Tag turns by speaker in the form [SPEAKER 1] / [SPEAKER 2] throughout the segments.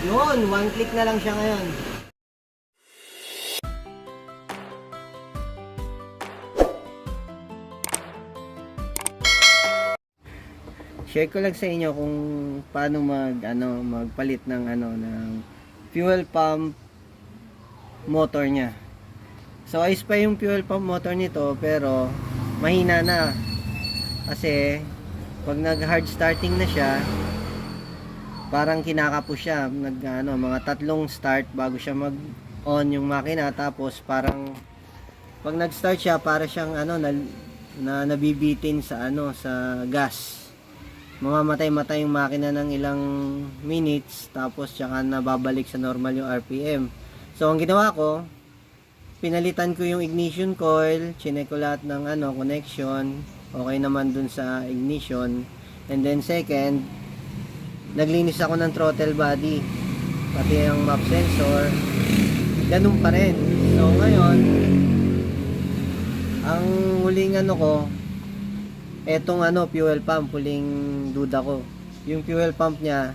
[SPEAKER 1] Yun, one click na lang siya ngayon. Share ko lang sa inyo kung paano magpalit ng fuel pump motor niya. So ayos pa yung fuel pump motor nito pero mahina na. Kasi pag nag-hard starting na siya, parang kinakapo siya. Mga 3 start bago siya mag-on yung makina, tapos parang pag nag-start siya para siyang nabibitin sa sa gas. Mamamatay-matay yung makina ng ilang minutes, tapos tsaka nababalik sa normal yung RPM. So ang ginawa ko, pinalitan ko yung ignition coil, chinek ko lahat ng connection, okay naman dun sa ignition. And then second, naglinis ako ng throttle body, pati yung map sensor, ganun pa rin. So ngayon, ang huling ko, etong fuel pump, huling duda ko. Yung fuel pump niya,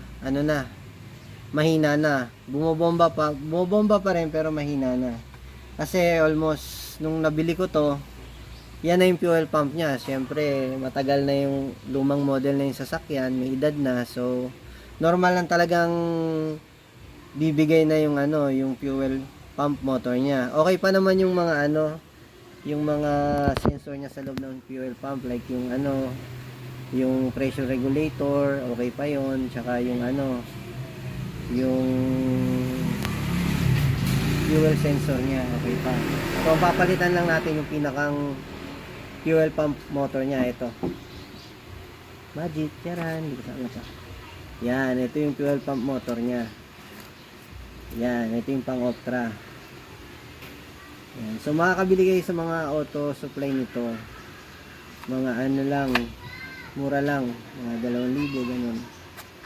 [SPEAKER 1] mahina na. Bumobomba pa rin pero mahina na. Kasi almost, nung nabili ko to, yan na yung fuel pump niya. Siyempre, matagal na yung lumang model na yung sasakyan, may edad na. So, normal lang talagang bibigay na yung fuel pump motor niya. Okay pa naman yung yung mga sensor niya sa loob ng fuel pump, like yung pressure regulator, okay pa yon, tsaka yung yung fuel sensor niya, okay pa. So papalitan lang natin yung pinakang fuel pump motor niya. Ito magic, yaran, hindi ko saan pa. Yan, ito yung fuel pump motor niya. Yan, ito yung pang Optra. Yan. So makakabili kayo sa mga auto supply nito, mga lang, mura lang, mga 2,000 ganun,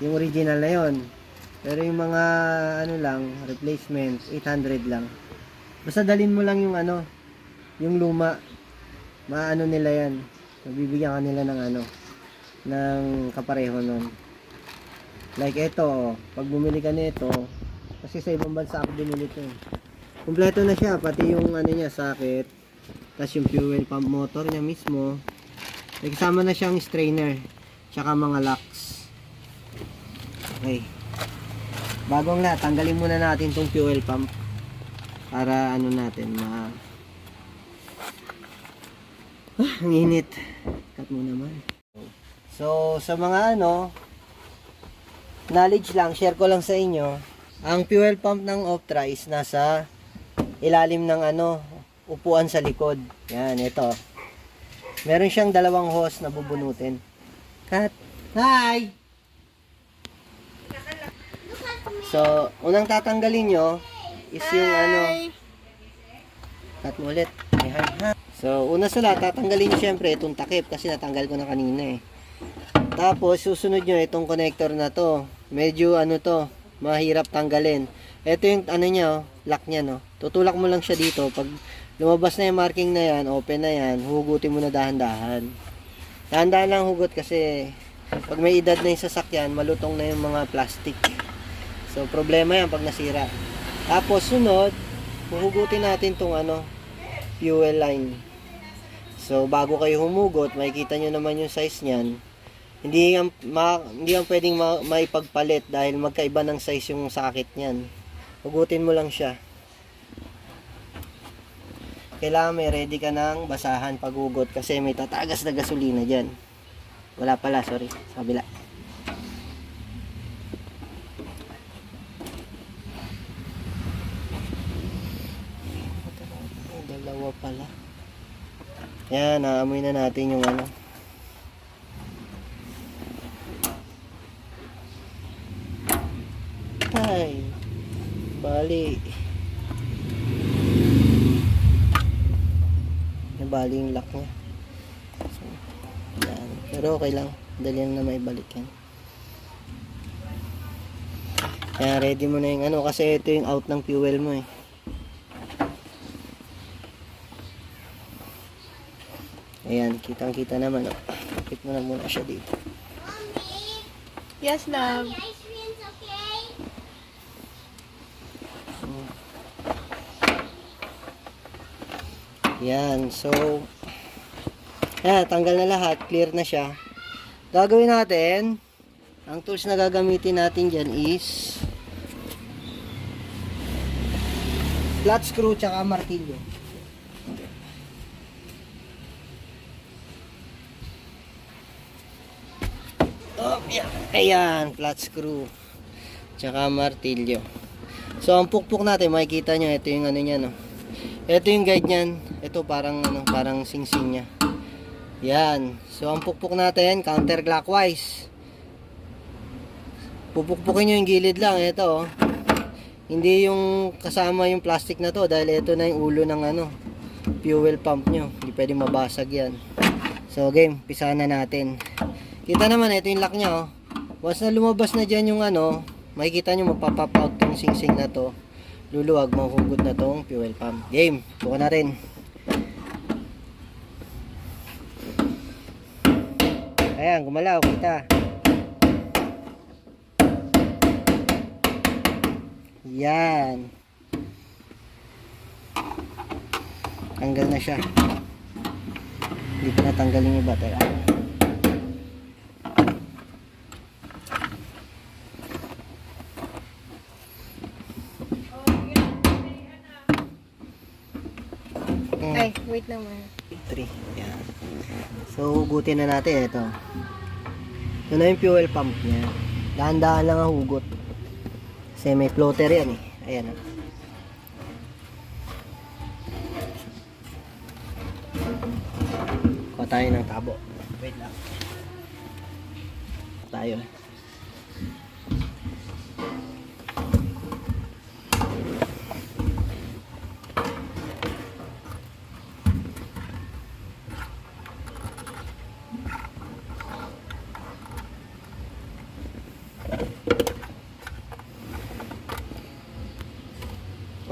[SPEAKER 1] yung original na yon. Pero yung mga replacement, 800 lang. Basta dalhin mo lang yung yung luma, nila yan. So, bibigyan ka nila ng ng kapareho nun. Like ito, pag bumili ka nito, kasi sa ibang bansa ako binili ito. Kumpleto na siya, pati yung niya, socket, tapos yung fuel pump motor niya mismo. May kasama na siyang strainer, tsaka mga locks. Okay. Bagong lahat, tanggalin muna natin tong fuel pump para natin ang init. Cut mo naman. So, sa mga knowledge lang, share ko lang sa inyo, ang fuel pump ng Optra is nasa ilalim ng upuan sa likod. Yan, ito. Meron siyang 2 hose na bubunutin. Cut. Hi! So, unang tatanggalin nyo is yung cut mo ulit. Ayan. So, una sa lahat, tatanggalin nyo syempre itong takip kasi natanggal ko na kanina eh. Tapos, susunod nyo itong connector na to. Medyo to, mahirap tanggalin. Ito yung niya, lock niya, no. Tutulak mo lang siya dito. Pag lumabas na yung marking na yan, open na yan, hugutin mo na dahan-dahan. Dahan-dahan lang hugot kasi pag may edad na yung sasakyan, malutong na yung mga plastic. So, problema yan pag nasira. Tapos, sunod, huhugutin natin tong fuel line. So, bago kayo humugot, makikita nyo naman yung size niyan. Hindi yan pwedeng maipagpalit dahil magkaiba ng size yung socket niyan. Hugutin mo lang siya. Kailangan may ready ka ng basahan paghugot kasi may tatagas na gasolina dyan. Wala pala, sorry. Sa kabila. Dalawa pala. Yan, naamoy na natin yung Ay, bali. Bali yung lock niya. So, yan. Pero okay lang. Dali lang na maibalik yan. Kaya ready mo na yung kasi ito yung out ng fuel mo eh. Ayan, kitang-kita naman. Kapit mo na muna siya dito.
[SPEAKER 2] Yes, love.
[SPEAKER 1] Yan. So, yan, tanggal na lahat. Clear na siya. Gagawin natin, ang tools na gagamitin natin dyan is flat screw tsaka martilyo. Oh, yan. Ayan, flat screw tsaka martilyo. So, ang pukpok natin, makikita nyo, ito yung ano niya, no? Ito yung guide niyan. Ito parang, ano, parang sing-sing niya. Yan. So, ang pukpok natin, counterclockwise. Pupukpukin nyo yung gilid lang. Ito, oh. Hindi yung kasama yung plastic na to, dahil ito na yung ulo ng, ano, fuel pump nyo. Hindi pwede mabasag yan. So, game, pisahan na natin. Kita naman, ito yung lock niya, oh. Once na lumabas na dyan yung, ano, makikita nyo magpapop out tong sing-sing na to. Luluwag, mahuhugot na tong fuel pump. Game, buka na rin. Ayan, gumalaw, kita. Yan. Tanggal na siya. Hindi pa natanggalin yung battery.
[SPEAKER 2] Ay, wait naman.
[SPEAKER 1] 3. Yan. So, hugutin na natin ito. Ito na yung fuel pump niya. Dahan-dahan lang ang hugot. Kasi may floater yan eh. Ayan. Kuha tayo ng tabo. Wait lang. Tayo.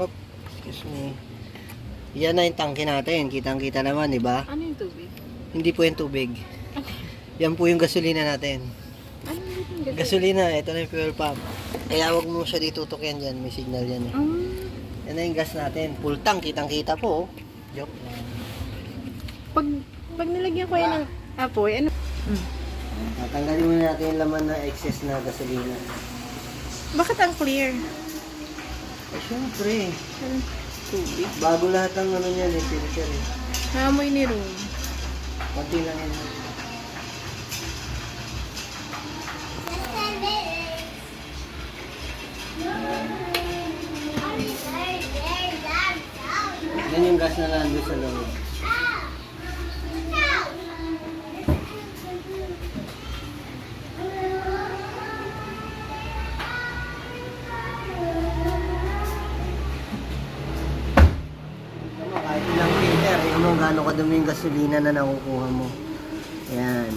[SPEAKER 1] Oh, excuse me. Yan na yung tangke natin. Kitang-kita naman, di ba?
[SPEAKER 2] Ano yung tubig?
[SPEAKER 1] Hindi po yung tubig. Yan po yung gasolina natin.
[SPEAKER 2] Ano yung gasolina?
[SPEAKER 1] Gasolina, ito na yung fuel pump. Kaya wag mo siya ditutok yan dyan. May signal yan eh. Yan na yung gas natin. Full tank, kitang-kita po. Oh. Joke lang.
[SPEAKER 2] Pag nilagyan ko yan ng apoy, ano?
[SPEAKER 1] Tatanggalin muna natin yung laman na excess na gasolina.
[SPEAKER 2] Bakit ang clear?
[SPEAKER 1] Eh, syempre.
[SPEAKER 2] Tubig.
[SPEAKER 1] Bago lahat ng ano niyan eh, filter eh.
[SPEAKER 2] Naamoy ni Room.
[SPEAKER 1] Pati lang yan. Yan yung gas na nandun sa loob. Kahit ilang filter, mo gaano kadumi yung gasolina na nakukuha mo. Ayan.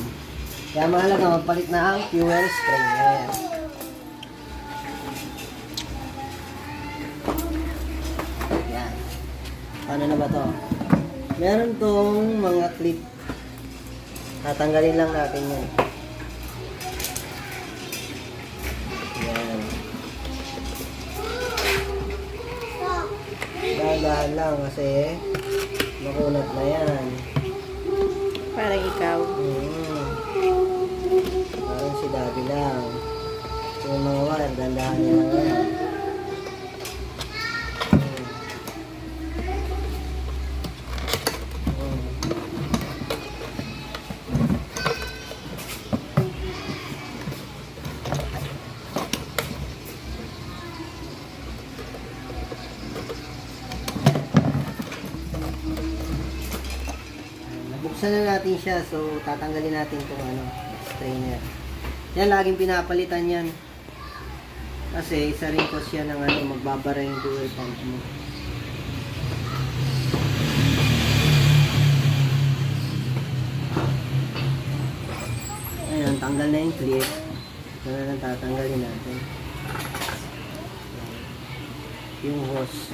[SPEAKER 1] Kaya mahalaga magpalit na ang fuel spring. Ayan. Ayan. Paano na ba to? Meron tong mga clip. Tatanggalin lang natin yan. Ayan. Dahan lang kasi makunat na yan.
[SPEAKER 2] Parang ikaw.
[SPEAKER 1] Parang si Daddy lang. Yung mga wire, dandahanin lang yan. Nabuksan na natin siya, so tatanggalin natin itong ano, strainer. Yan, laging pinapalitan yan. Kasi isa rin cause yan ng ano, magbabara yung fuel pump mo. Ayan, tanggal na yung clip. Ito na lang tatanggalin natin. Yung hose.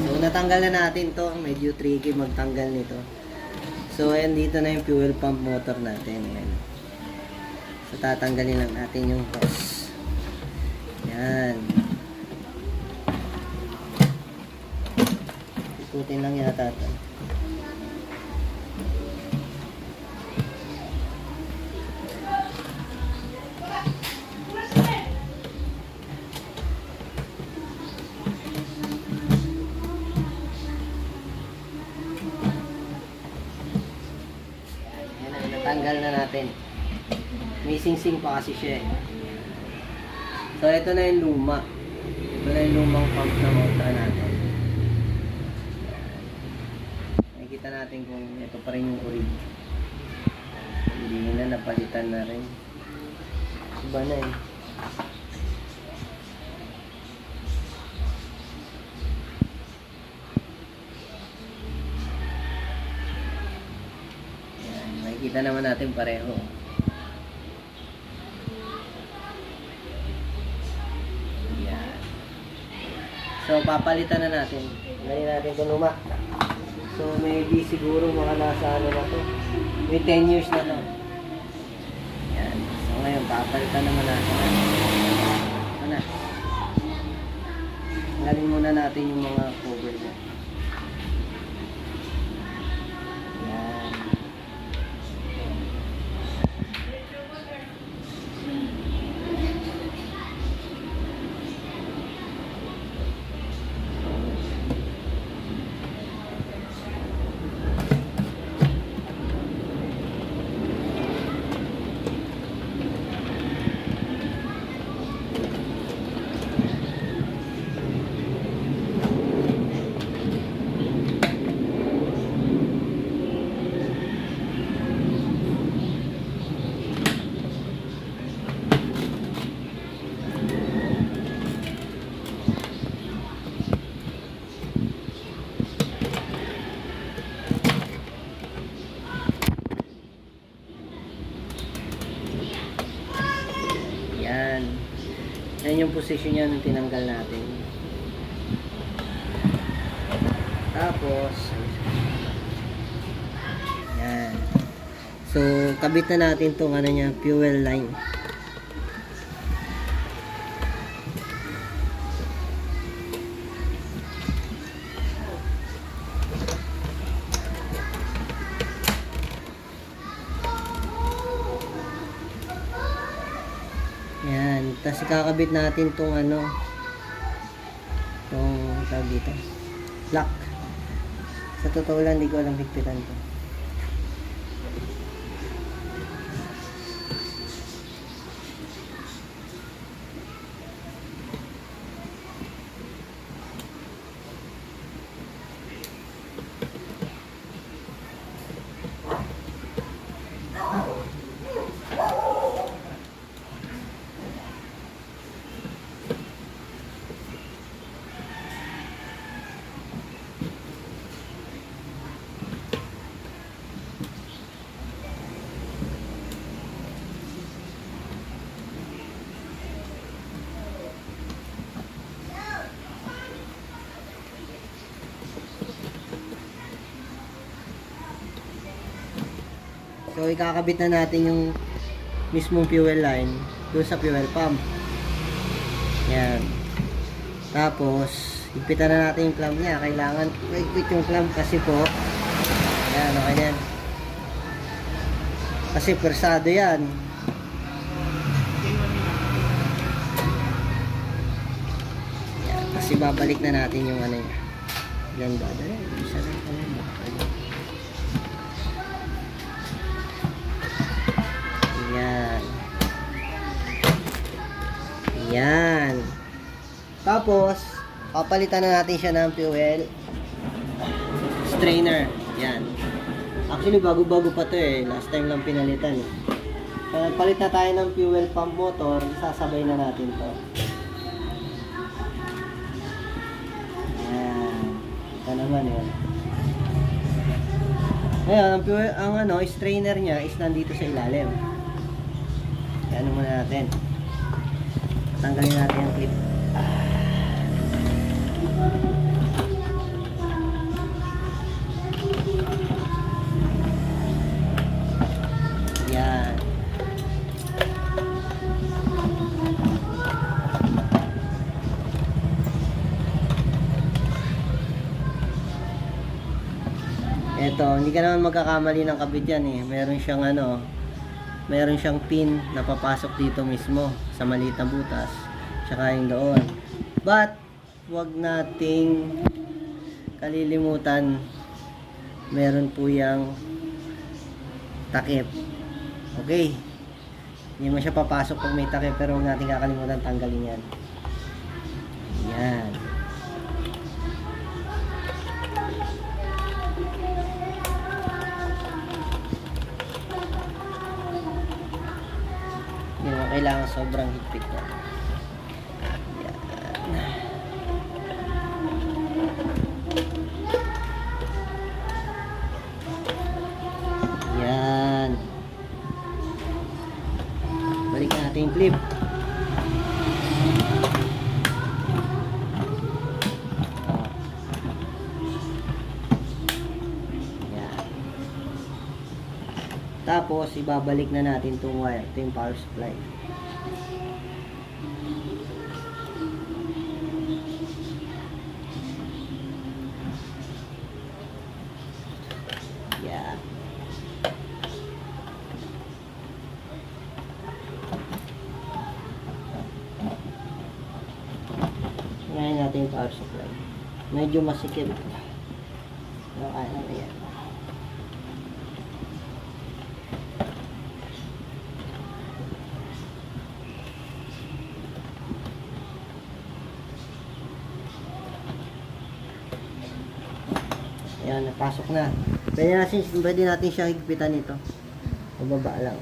[SPEAKER 1] So, natanggal na natin to. Medyo tricky magtanggal nito. So, ayan, dito na yung fuel pump motor natin. Ayan. So, tatanggalin lang natin yung hose. Yan. Putin lang yata ito. Yan na, natanggal na natin. May sing-sing pa kasi siya eh. So, ito na yung luma. Ito na yung lumang pump na motor natin. Nakikita natin kung ito pa rin yung orig. Hindi na, napalitan na rin. Iba na eh. Yan, nakikita naman natin pareho. Yan. So, papalitan na natin. Lagyan natin ito luma. So, maybe siguro mga nasa ano na to. May 10 years na to. Yan. So, ngayon, papalitan naman natin. Ito na. Tanggalin muna natin yung mga cover niya. Yan. Yan. Yan yung position niya nung tinanggal natin. Tapos, yan. So, kabit na natin tong ano niya, fuel line. Yan. Tapos ikakabit natin tong ano, tong tawag dito, lock. Sa totoo lang, hindi ko alam higpitan to. So, ikakabit na natin yung mismong fuel line doon sa fuel pump. Yan. Tapos, higpitan na natin yung clamp niya. Kailangan higpit yung clamp kasi po, yan, okay yan. Kasi persado yan. Yan. Kasi babalik na natin yung ano niya. Yan ba? Dali, isa lang. Yan. Yan. Tapos, papalitan na natin siya ng fuel strainer. Yan. Actually, bago-bago pa to eh. Last time lang pinalitan eh. Kaya palit na tayo ng fuel pump motor, sasabay na natin to. Yan. Ito naman yun. Ngayon, ang ano, strainer niya is nandito sa ilalim. Ano muna natin. Tanggalin natin yung clip. Yan. Ito, hindi ka naman magkakamali ng kabit yan eh. Meron siyang meron siyang pin na papasok dito mismo sa maliit na butas. Tsaka yung doon. But, wag nating kalilimutan, meron po yung takip. Okay. Hindi mo siya papasok pag may takip, pero huwag natin kakalimutan tanggalin yan. Yan. Hindi mo kailangan sobrang higpit na. Yan. Balik natin yung clip. Yan. Tapos, ibabalik na natin itong wire. Ito yung power supply. Yan. Ngayon natin yung power supply. Medyo masikip. Pero kaya na yan. Ayan, napasok na. Pwede natin siya higpitan ito. Pababa lang.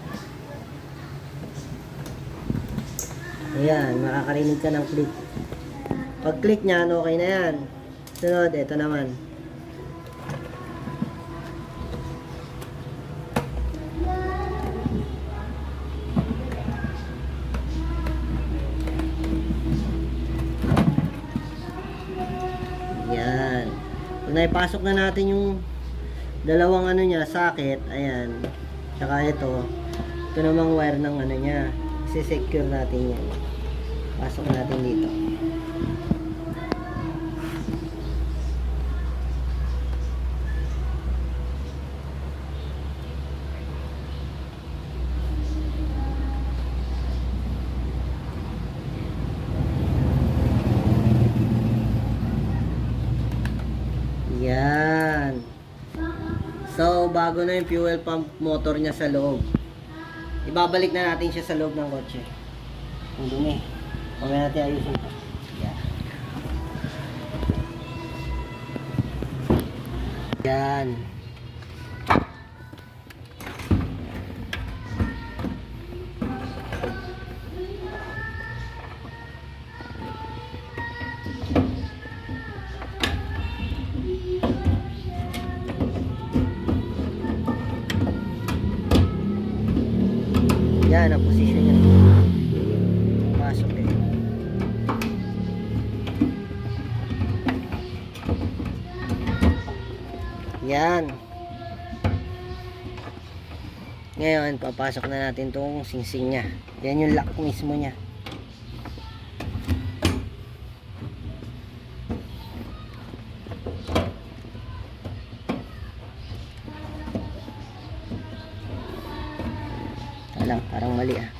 [SPEAKER 1] Ayan, makakarinig ka ng click. Pag click niyan, okay na yan. Sunod, ito naman. Yan. Kung naipasok na natin yung dalawang niya, socket, ayan. Tsaka ito namang wire ng niya. I-secure natin yan. Pasok natin dito. Yan. So, bago na yung fuel pump motor niya sa loob. Ibabalik na natin siya sa loob ng kotse. Ang dumi. Huwag natin ayusin ito. Yan. Yan. Yan ang position niya. Pasok eh. Yan. Ngayon, papasok na natin tong singsing niya. Yan yung lock mismo niya. Alam, parang mali ah.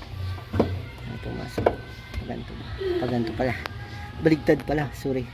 [SPEAKER 1] Ay, pumasok. Paganto. Paganto pala. Baligtad pala, sorry.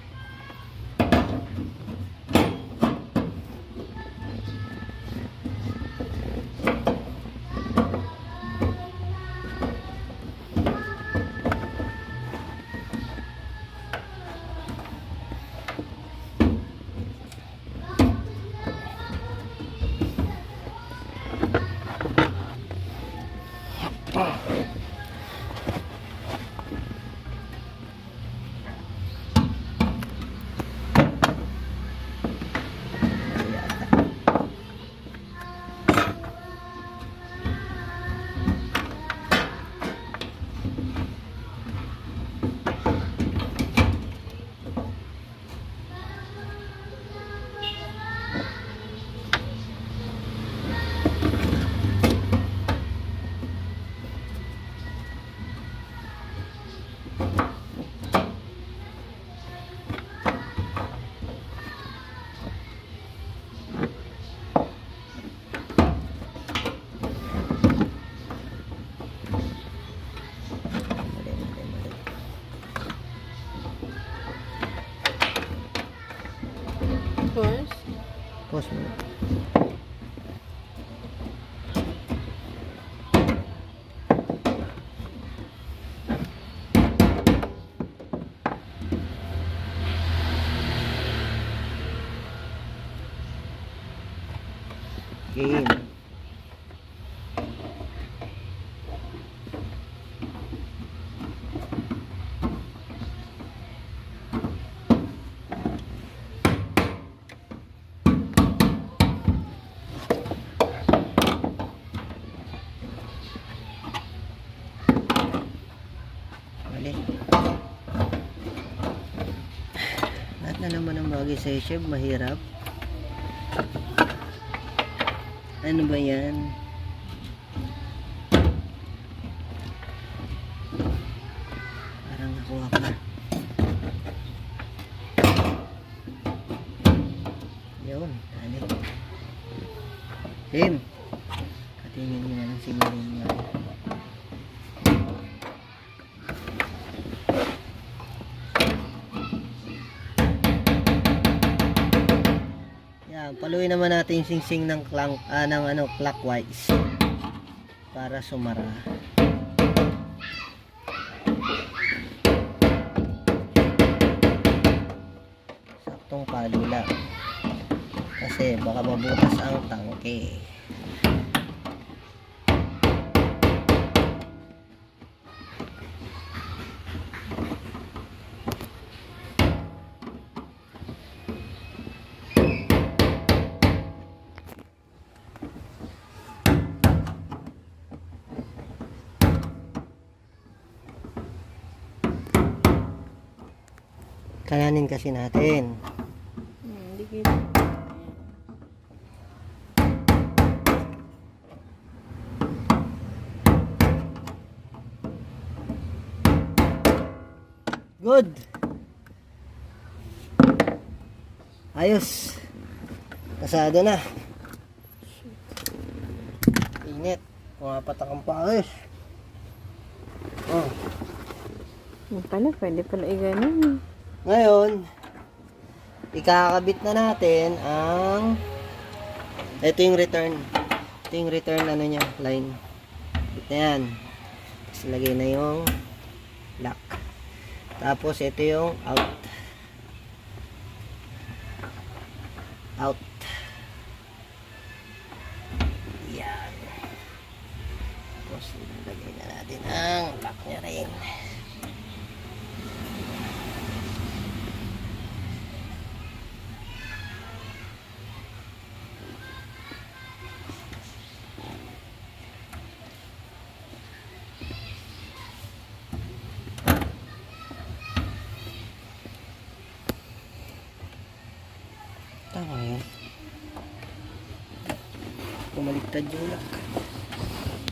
[SPEAKER 1] tangke. Balik. Lahat na naman ang bagay sa chef, mahirap. Ano ba yan? Parang nakuha ko na. Yun, dali. Tim, katingin mo na ng simulin niya. Paluin naman natin yung singsing ng clockwise para sumara. Saktong palo lang kasi baka mabutas ang tangke. Kananin kasi natin.
[SPEAKER 2] Dikit.
[SPEAKER 1] Good. Ayos. Kasado na. Init. Pumapatak ang pawis. Oh.
[SPEAKER 2] Yung pala, pwede pala i-ganon.
[SPEAKER 1] Ngayon, ikakabit na natin ang ito yung return. Ito yung return ano niya, line. Ito yan. Tapos lagay na yung lock. Tapos ito yung out. Out. Yan. Tapos lagay na natin ang lock niya rin. Tama yan. Pumaligtad yung lock.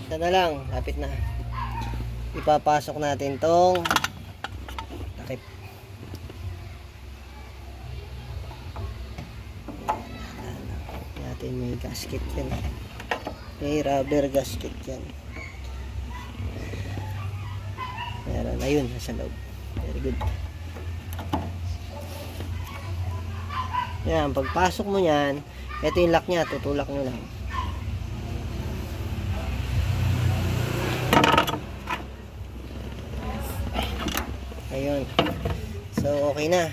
[SPEAKER 1] Ito na lang, lapit na. Ipapasok natin tong takip. Natin may gasket yan. May rubber gasket yan. Meron, ayun, nasa loob. Very good. Yan, pagpasok mo yan, ito yung lock niya, tutulak nyo lang. Ayun. So, okay na.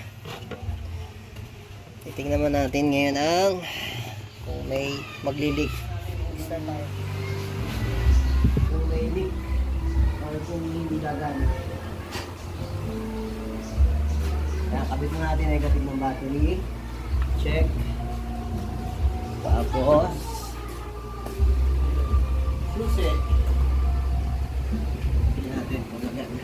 [SPEAKER 1] Titignan naman natin ngayon ang kung may maglilik. Start tayo. Kung may leak or kung hindi gagana. Kaya kabit mo natin ang negative ng battery. Check. Tapos suset. Tignan natin kung maganda.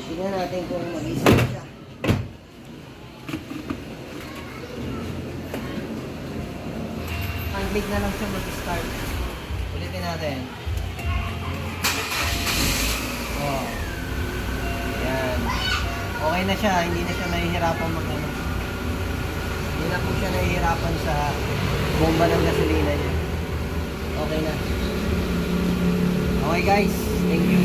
[SPEAKER 1] Tignan natin kung mag-isip siya. Big na lang siya mag-start. Ulitin natin. Oh. Yan. Okay na siya. Hindi na siya nahihirapan mag-ano. Hindi na po siya nahihirapan sa bomba ng gasolina niya. Okay na. Okay guys. Thank you.